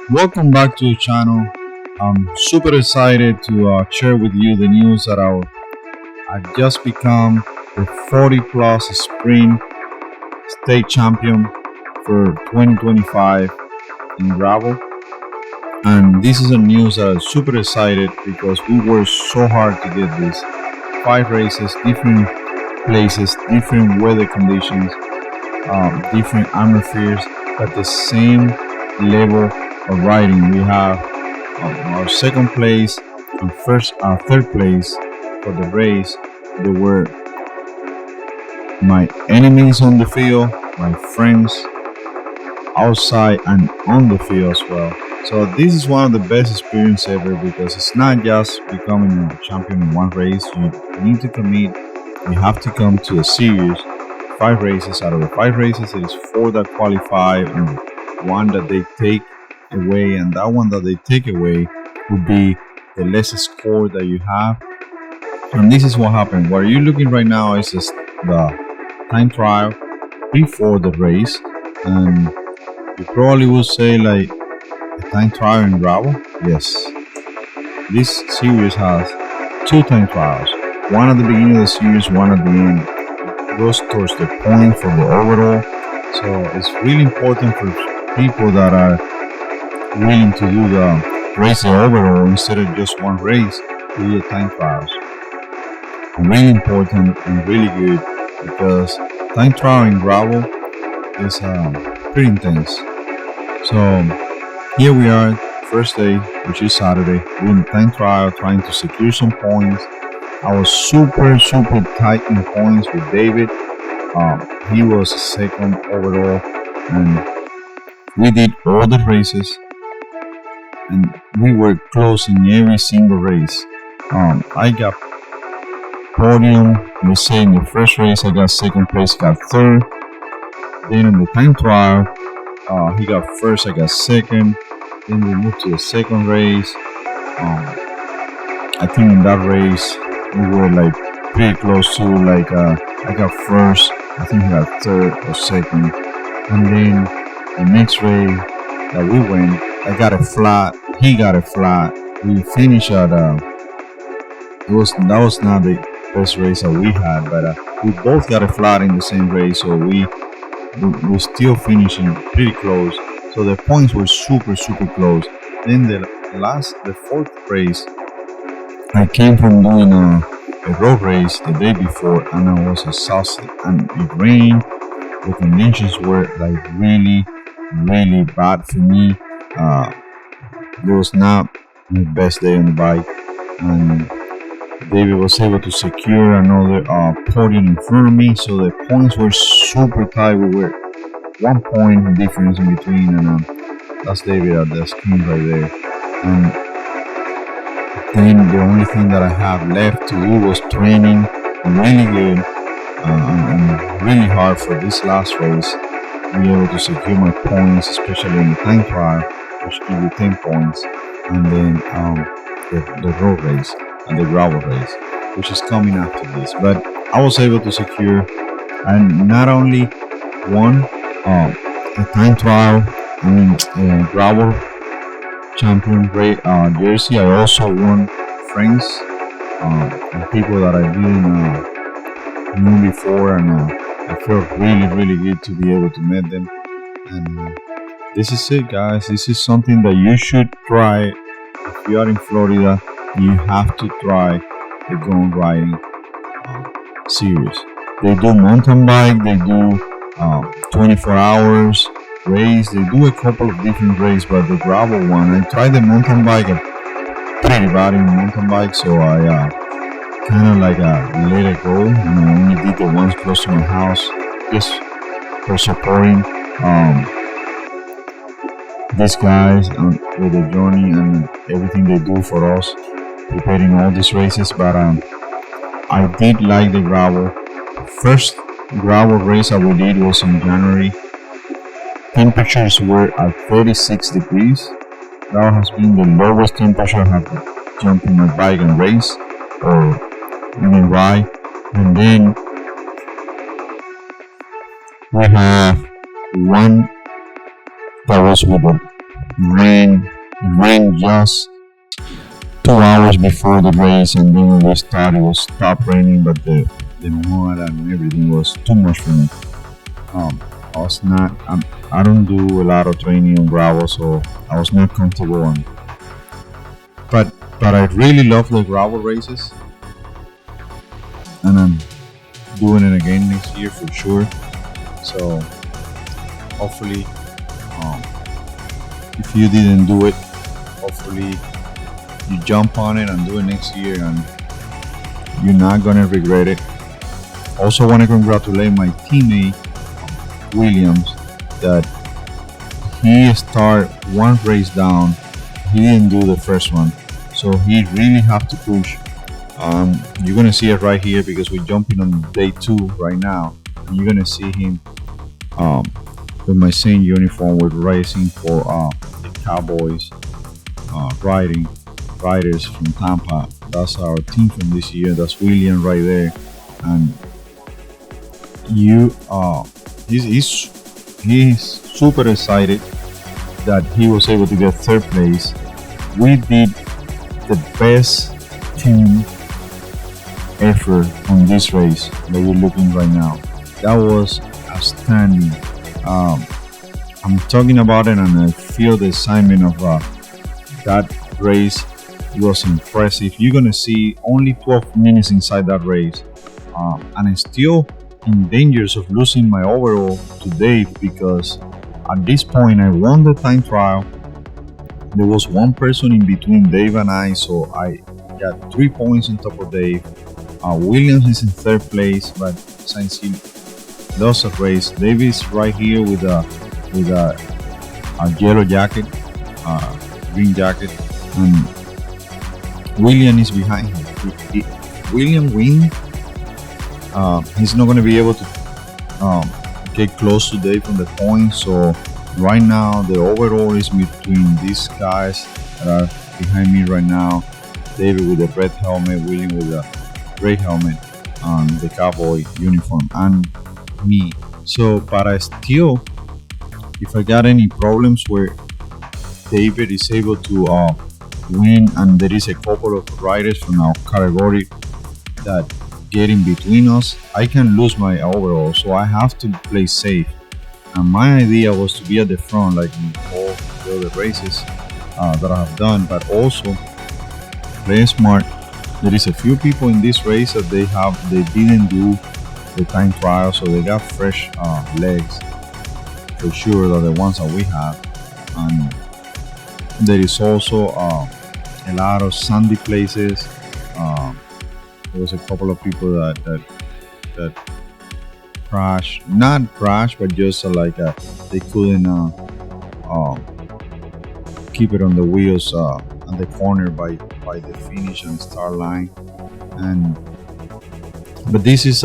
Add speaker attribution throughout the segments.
Speaker 1: Welcome back to the channel. I'm super excited to share with you the news that I just become the 40 plus sprint state champion for 2025 in gravel. And this is a news that I'm super excited because we worked so hard to get this. 5 races, different places, different weather conditions, different atmospheres, at the same level of riding. We have our second place and third place for the race. They were my enemies on the field, my friends outside and on the field as well. So this is one of the best experiences ever because it's not just becoming a champion in one race. You need to commit. You have to come to a series. 5 races. Out of the 5 races, it is 4 that qualify and 1 that they take away, and that one that they take away would be the less score that you have. And this is what happened. What you're looking right now is just the time trial before the race, and you probably would say like a time trial in gravel. Yes, this series has 2 time trials, one at the beginning of the series, one at the end. It goes towards the point for the overall. So it's really important for people that are willing to do the race overall instead of just one race, to do the time trials. Really important and really good because time trial in gravel is pretty intense. So here we are, first day, which is Saturday, doing time trial, trying to secure some points. I was super tight in points with David. He was second overall, and we did all the races, and we were close in every single race. I got podium. Let's say in the first race, I got second place, got third. Then in the time trial, he got first, I got second. Then we moved to the second race. I think in that race we were like pretty close to like I got first. I think he got third or second. And then the next race that we went, I got a flat. He got a flat. We finished at that was not the best race that we had, but we both got a flat in the same race, so we still finishing pretty close. So the points were super close. Then the fourth race, I came from doing a road race the day before, and I was exhausted, and it rained. The conditions were like really bad for me. It was not my best day on the bike, and David was able to secure another podium in front of me, so the points were super tight. We were 1 point difference in between, and that's David at the screen right there. And then the only thing that I have left to do was training really good and really hard for this last race, to be able to secure my points, especially in the time trial, which give you 10 points, and then the road race and the gravel race, which is coming after this. But I was able to secure, and not only won a time trial, gravel champion jersey, I also won friends and people that I didn't knew before, and I felt really good to be able to meet them. And this is it, guys. This is something that you should try. If you are in Florida, you have to try the gun riding series. They do mountain bike, they do 24 hours race, they do a couple of different races, but the gravel one, I tried the mountain bike, pretty bad in mountain bike, so I kind of like let it go, and I only did the ones close to my house, just for supporting these guys with the journey and everything they do for us, preparing all these races. But I did like the gravel. First gravel race that we did was in January. Temperatures were at 36 degrees. That has been the lowest temperature I have jumped in my bike and race or even ride. And then we have one that was with a rain. It rained just 2 hours before the race, and then when we started, it was stopped raining, but the mud and everything was too much for me. I was not. I don't do a lot of training on gravel, so I was not comfortable on. But I really love the gravel races, and I'm doing it again next year for sure. So hopefully, um, if you didn't do it, hopefully you jump on it and do it next year, and you're not gonna regret it. Also, want to congratulate my teammate Williams that he started one race down. He didn't do the first one, so he really have to push. You're gonna see it right here because we're jumping on day 2 right now, and you're gonna see him with my same uniform. We're racing for the Cowboys riders from Tampa. That's our team from this year. That's William right there, and he's super excited that he was able to get third place. We did the best team effort on this race that we're looking right now. That was outstanding. I'm talking about it, and I feel the excitement of that race. It was impressive. You're gonna see only 12 minutes inside that race, and I'm still in dangers of losing my overall to Dave because at this point I won the time trial. There was one person in between Dave and I, so I got 3 points on top of Dave. Williams is in third place, but since he lost a race, Dave is right here with a yellow jacket, green jacket, and William is behind him. If William wins, he's not going to be able to get close to Dave on the points. So right now the overall is between these guys that are behind me right now. David with the red helmet, William with the gray helmet, the cowboy uniform, and me. So, but I still, if I got any problems where David is able to win, and there is a couple of riders from our category that get in between us, I can lose my overall. So I have to play safe. And my idea was to be at the front, like in all the other races that I have done, but also play smart. There is a few people in this race that they didn't do the time trial, so they got fresh legs for sure, that the ones that we have. And there is also a lot of sandy places. There was a couple of people that crashed, not crashed, but just they couldn't keep it on the wheels on the corner by the finish and start line. But this is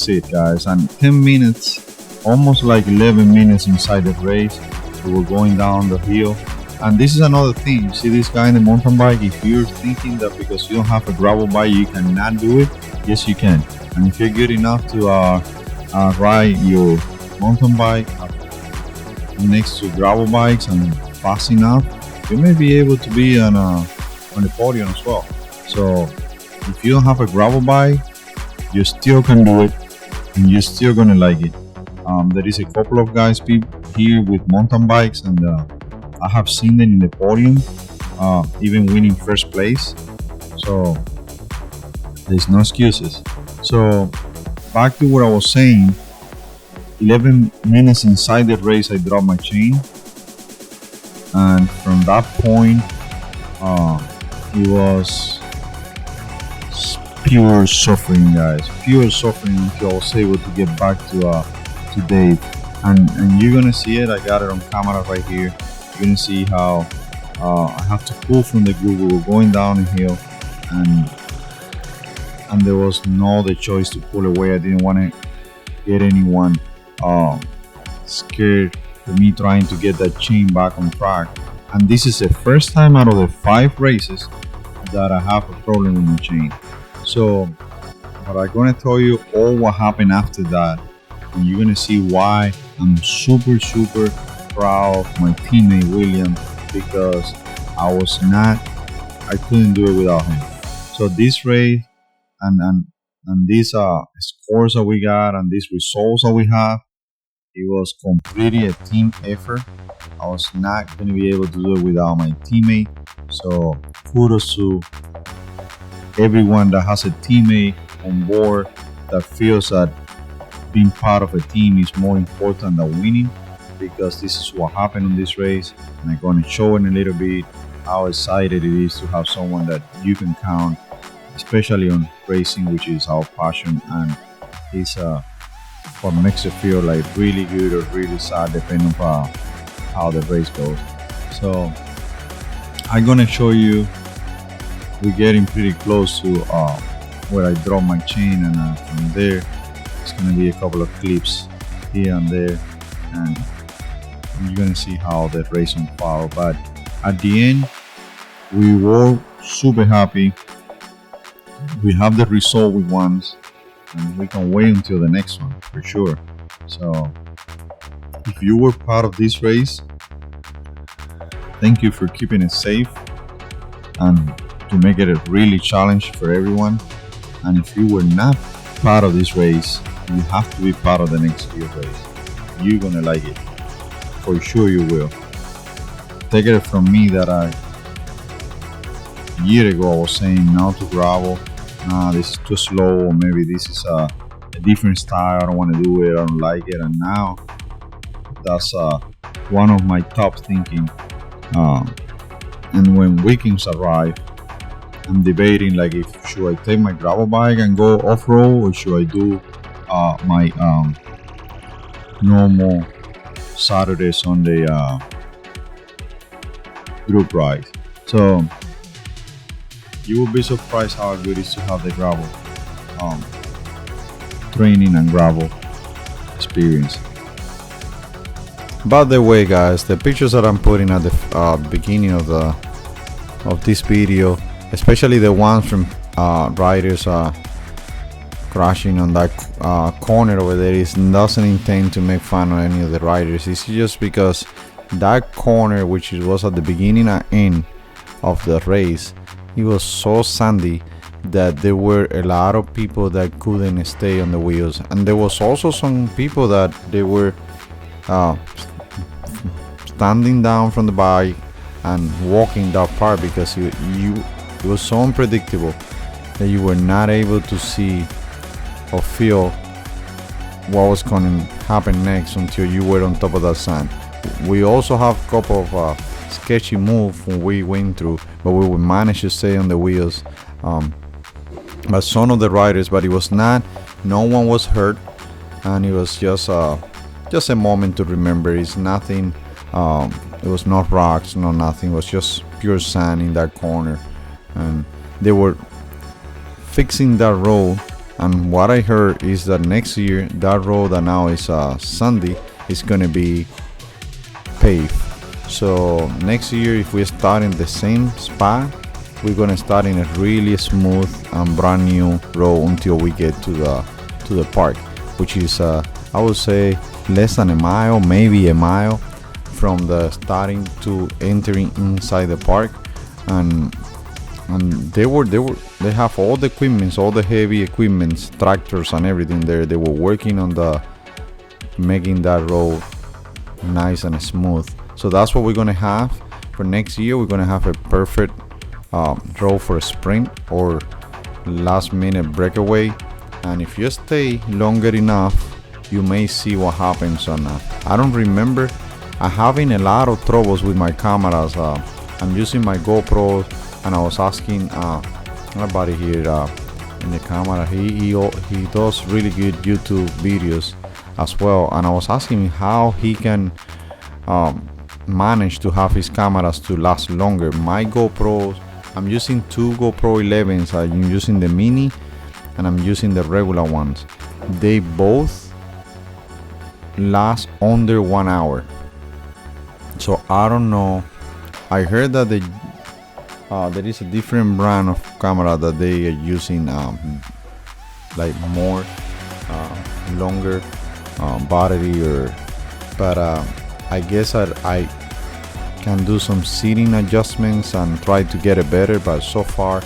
Speaker 1: it, guys. And 10 minutes, almost like 11 minutes inside the race, we were going down the hill. And this is another thing. You see this guy in the mountain bike. If you're thinking that because you don't have a gravel bike you cannot do it, yes you can. And if you're good enough to ride your mountain bike next to gravel bikes and fast enough, you may be able to be on the podium as well. So if you don't have a gravel bike, you still can do it, and you're still gonna like it. There is a couple of guys here with mountain bikes, and I have seen them in the podium, even winning first place. So there's no excuses. So back to what I was saying, 11 minutes inside the race I dropped my chain, and from that point it was pure suffering, guys, pure suffering, until I was able to get back to Dave. And you're gonna see it, I got it on camera right here. You're gonna see how I have to pull from the group. We were going down the hill, and there was no other choice to pull away. I didn't want to get anyone scared for me trying to get that chain back on track. And this is the first time out of the 5 races that I have a problem with my chain. So, but I'm gonna tell you all what happened after that, and you're gonna see why I'm super proud of my teammate William because I couldn't do it without him. So this race and these scores that we got and these results that we have, it was completely a team effort. I was not going to be able to do it without my teammate. So kudos to everyone that has a teammate on board that feels that being part of a team is more important than winning, because this is what happened in this race, and I'm going to show in a little bit how excited it is to have someone that you can count, especially on racing, which is our passion, and it's what makes it feel like really good or really sad depending on how the race goes. So I'm gonna show you, we're getting pretty close to where I drop my chain, and from there it's gonna be a couple of clips here and there, and you're gonna see how the race unfolded. But at the end, we were super happy. We have the result we want, and we can wait until the next one for sure. So if you were part of this race, thank you for keeping it safe and to make it a really challenge for everyone. And if you were not part of this race, you have to be part of the next year's race. You're gonna like it, for sure you will. Take it from me that a year ago I was saying no to gravel. Nah, this is too slow, or maybe this is a different style, I don't want to do it, I don't like it. And now that's one of my top thinking. And when weekends arrive, I'm debating like, if should I take my gravel bike and go off-road, or should I do my normal Saturday, Sunday group ride. So you will be surprised how good it is to have the gravel training and gravel experience. By the way, guys, the pictures that I'm putting at the beginning of this video, especially the ones from riders crashing on that corner over there, is doesn't intend to make fun of any of the riders. It's just because that corner, which was at the beginning and end of the race, it was so sandy that there were a lot of people that couldn't stay on the wheels, and there was also some people that they were standing down from the bike and walking that part, because it was so unpredictable that you were not able to see or feel what was going to happen next until you were on top of that sand. We also have a couple of sketchy moves when we went through, but we would manage to stay on the wheels. But some of the riders, but it was not, no one was hurt, and it was just a moment to remember. It's nothing, it was not rocks, no nothing, it was just pure sand in that corner, and they were fixing that road. And what I heard is that next year that road that now is sandy is going to be paved. So next year, if we start in the same spot, we're going to start in a really smooth and brand new road until we get to the park, which is I would say less than a mile, maybe a mile from the starting to entering inside the park. And they have all the equipments, all the heavy equipments, tractors and everything there. They were working on making that road nice and smooth. So that's what we're gonna have for next year. We're gonna have a perfect road for a sprint or last minute breakaway. And if you stay longer enough, you may see what happens on I don't remember. I'm having a lot of troubles with my cameras. I'm using my GoPro, and I was asking somebody here in the camera. He does really good YouTube videos as well, and I was asking him how he can manage to have his cameras to last longer. My GoPros, I'm using two GoPro 11s. I'm using the mini and I'm using the regular ones. They both last under 1 hour. So I don't know. I heard that there is a different brand of camera that they are using, like more longer battery, but I guess I can do some seating adjustments and try to get it better, but so far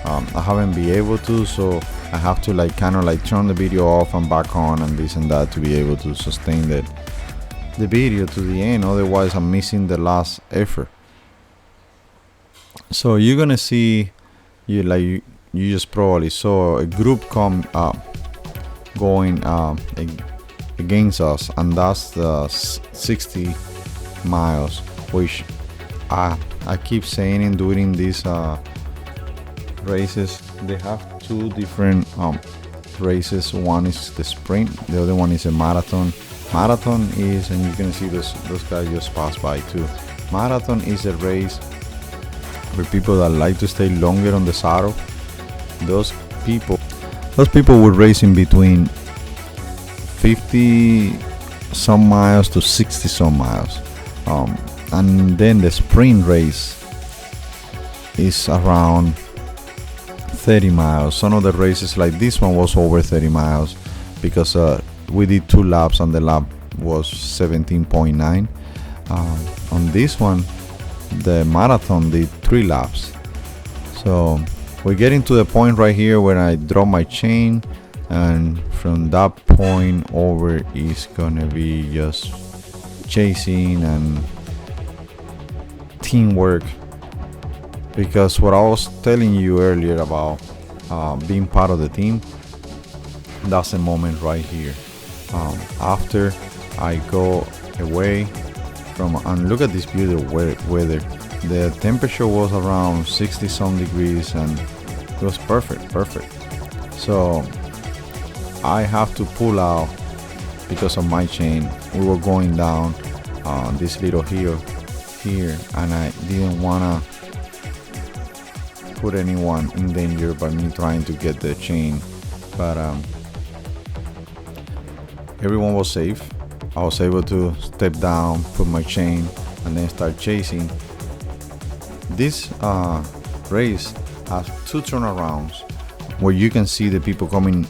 Speaker 1: I haven't been able to, so I have to like kind of like turn the video off and back on and this and that to be able to sustain the video to the end. Otherwise I'm missing the last effort. So you're gonna see, you just probably saw a group come going against us, and that's the 60 miles, which I keep saying and doing these races. They have two different races. One is the sprint, the other one is a marathon. Marathon is, and you can see those guys just passed by too. Marathon is a race for people that like to stay longer on the saddle. Those people would race in between 50 some miles to 60 some miles, and then the sprint race is around 30 miles. Some of the races like this one was over 30 miles because we did 2 laps and the lap was 17.9. On this one, the marathon did 3 laps. So we're getting to the point right here where I drop my chain, and from that point over is gonna be just chasing and teamwork, because what I was telling you earlier about being part of the team, that's the moment right here. After I go away from, and look at this beautiful weather. The temperature was around 60 some degrees and it was perfect. So I have to pull out because of my chain. We were going down this little hill here, and I didn't wanna put anyone in danger by me trying to get the chain, but everyone was safe. I was able to step down, put my chain, and then start chasing. This race has 2 turnarounds where you can see the people coming,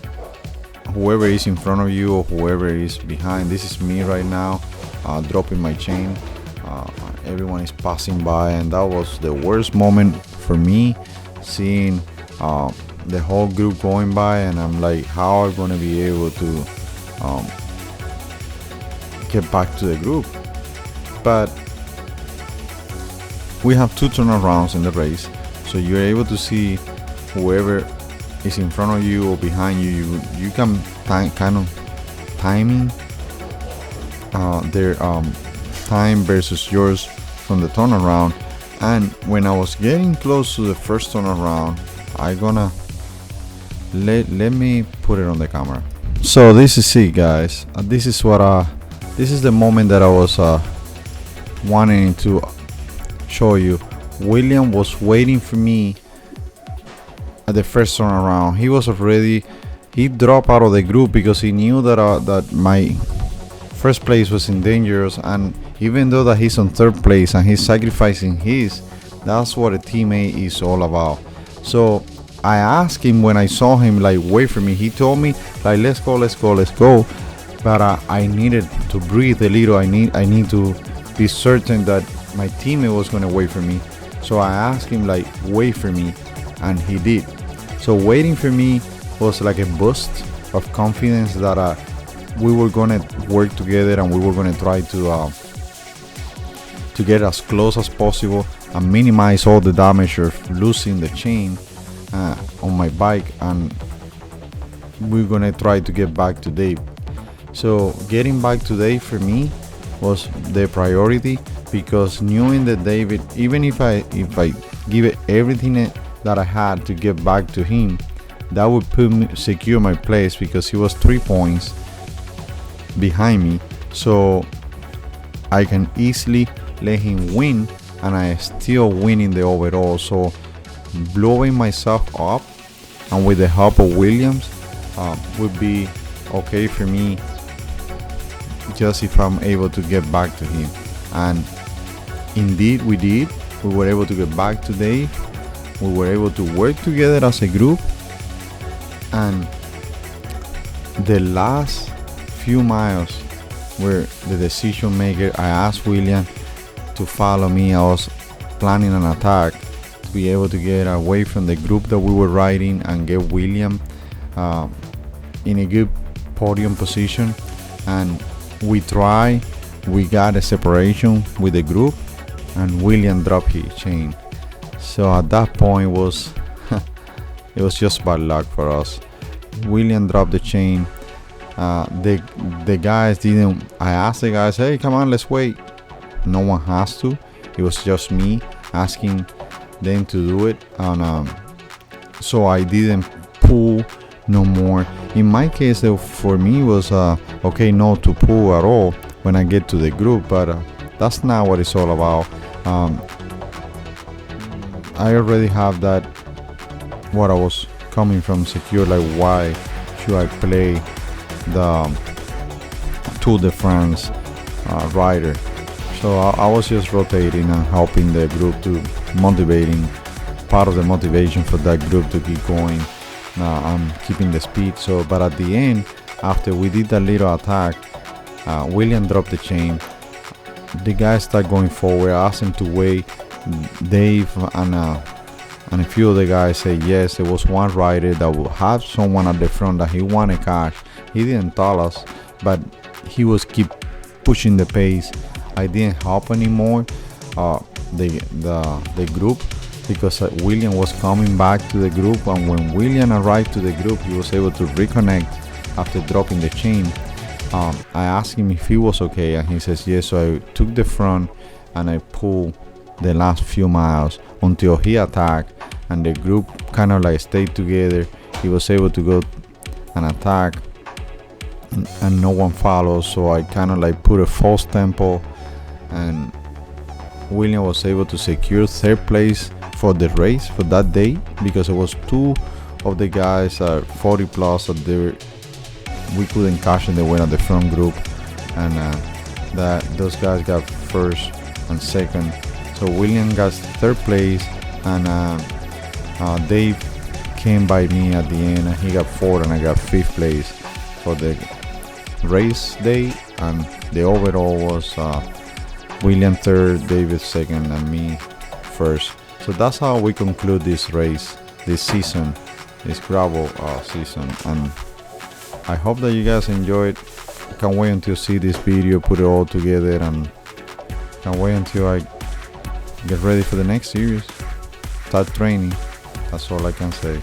Speaker 1: whoever is in front of you or whoever is behind. This is me right now, dropping my chain. Everyone is passing by, and that was the worst moment for me, seeing the whole group going by, and I'm like, how are we going to be able to get back to the group? But we have 2 turnarounds in the race, so you're able to see whoever is in front of you or behind you. You can kind of timing their time versus yours from the turnaround. And when I was getting close to the first turnaround, I gonna let me put it on the camera. So this is it, guys. This is the moment that I was wanting to show you. William was waiting for me at the first turnaround. He dropped out of the group because he knew that my first place was in danger, and even though that he's on 3rd place and he's sacrificing his, that's what a teammate is all about. So I asked him when I saw him, like, wait for me. He told me, like, let's go. But I needed to breathe a little. I need to be certain that my teammate was gonna wait for me. So I asked him, like, wait for me, and he did. So waiting for me was like a boost of confidence that we were gonna work together, and we were gonna try to get as close as possible and minimize all the damage of losing the chain on my bike, and we're gonna try to get back to Dave. So getting back to Dave for me was the priority, because knowing that David, even if I give it everything that I had to get back to him, that would secure my place, because he was 3 points behind me. So I can easily let him win, and I still winning the overall. So blowing myself up, and with the help of Williams, would be okay for me, just if I'm able to get back to him. And indeed we did. We were able to get back to Dave. We were able to work together as a group, and the last few miles were the decision maker. I asked William to follow me. I was planning an attack to be able to get away from the group that we were riding and get William in a good podium position. And we got a separation with the group, and William dropped his chain. So at that point it was just bad luck for us. William dropped the chain. The guys didn't. I asked the guys, "Hey, come on, let's wait." No one has to. It was just me asking them to do it, and so I didn't pull no more. In my case, for me, it was okay not to pull at all when I get to the group, but that's not what it's all about. I already have that, what I was coming from secure, like why should I play the Tour de France rider. So I was just rotating and helping the group, to motivating, part of the motivation for that group to keep going. I'm keeping the speed. So, but at the end, after we did that little attack, William dropped the chain. The guys start going forward. I asked him to wait. Dave and a few of the guys said yes. There was one rider that would have someone at the front that he wanted cash. He didn't tell us, but he was keep pushing the pace. I didn't help anymore the group, because William was coming back to the group, and when William arrived to the group, he was able to reconnect after dropping the chain. I asked him if he was okay, and he says yes. So I took the front and I pulled the last few miles until he attacked, and the group kind of like stayed together. He was able to go and attack, and no one followed. So I kind of like put a false tempo, and William was able to secure third place for the race for that day, because it was two of the guys 40 plus that we couldn't catch, and they went at the front group, and that those guys got first and second. So William got third place, and Dave came by me at the end, and he got fourth, and I got fifth place for the race day. And the overall was William third, David second, and me first. So that's how we conclude this race, this season, this gravel season. And I hope that you guys enjoyed. Can't wait until you see this video, put it all together, and can't wait until I get ready for the next series. Start training. That's all I can say.